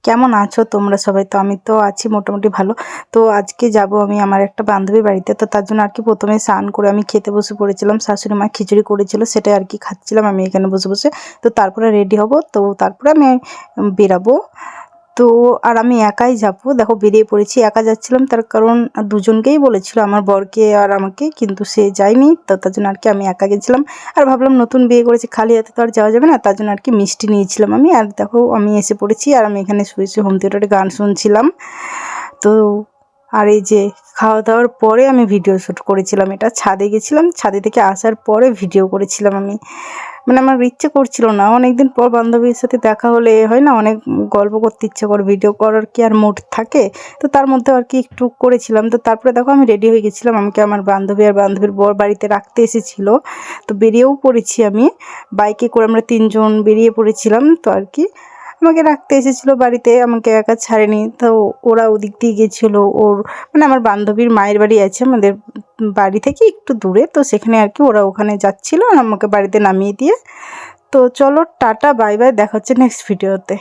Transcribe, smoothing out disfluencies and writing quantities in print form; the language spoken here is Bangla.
কেমন আছো তোমরা সবাই? তো আমি তো আছি মোটামুটি ভালো। তো আজকে যাব আমি আমার একটা বান্ধবীর বাড়িতে। তো তার জন্য আর কি প্রথমে স্নান করে আমি খেতে বসে পড়েছিলাম। শাশুড়ি মা খিচুড়ি করেছিল, সেটাই আর কি খাচ্ছিলাম আমি এখানে বসে বসে। তো তারপরে রেডি হব, তো তারপরে আমি বেরাবো। তো আর আমি একাই যাব, দেখো বেরিয়ে পড়েছি। একা যাচ্ছিলাম তার কারণ দুজনকেই বলেছিল, আমার বরকে আর আমাকে, কিন্তু সে যায়নি। তো তার জন্য আর কি আমি একা গেছিলাম। আর ভাবলাম নতুন বিয়ে করেছি, খালি হাতে তো আর যাওয়া যাবে না, তার জন্য আর কি মিষ্টি নিয়েছিলাম আমি। আর দেখো আমি এসে পড়েছি, আর আমি এখানে শুয়ে শুয়ে হোম থিয়েটারে গান শুনছিলাম। তো আর এই যে খাওয়া দাওয়ার পরে আমি ভিডিও শ্যুট করেছিলাম, এটা ছাদে গেছিলাম, ছাদে থেকে আসার পরে ভিডিও করেছিলাম আমি। মানে আমার ইচ্ছে করছিল না, অনেকদিন পর বান্ধবীর সাথে দেখা হলে হয় না, অনেক গল্প করতে ইচ্ছে করে, ভিডিও করার কি আর মুড থাকে। তো তার মধ্যে আর কি একটু করেছিলাম। তো তারপরে দেখো আমি রেডি হয়ে গেছিলাম, আমাকে আমার বান্ধবী আর বান্ধবীর বর বাড়িতে রাখতে এসেছিল। তো বেরিয়েও পড়েছি আমি, বাইকে করে আমরা তিনজন বেরিয়ে পড়েছিলাম। তো আর কি আমাকে রাখতে এসেছিল বাড়িতে, আমাকে একা ছাড়েনি। তো ওরা ওদিক দিয়ে গেছিলো, ওর মানে আমার বান্ধবীর মায়ের বাড়ি আছে আমাদের বাড়ি থেকে একটু দূরে, তো সেখানে আর কি ওরা ওখানে যাচ্ছিলো আর আমাকে বাড়িতে নামিয়ে দিয়ে। তো চলো টাটা বাই বাই, দেখা হচ্ছে নেক্সট ভিডিওতে।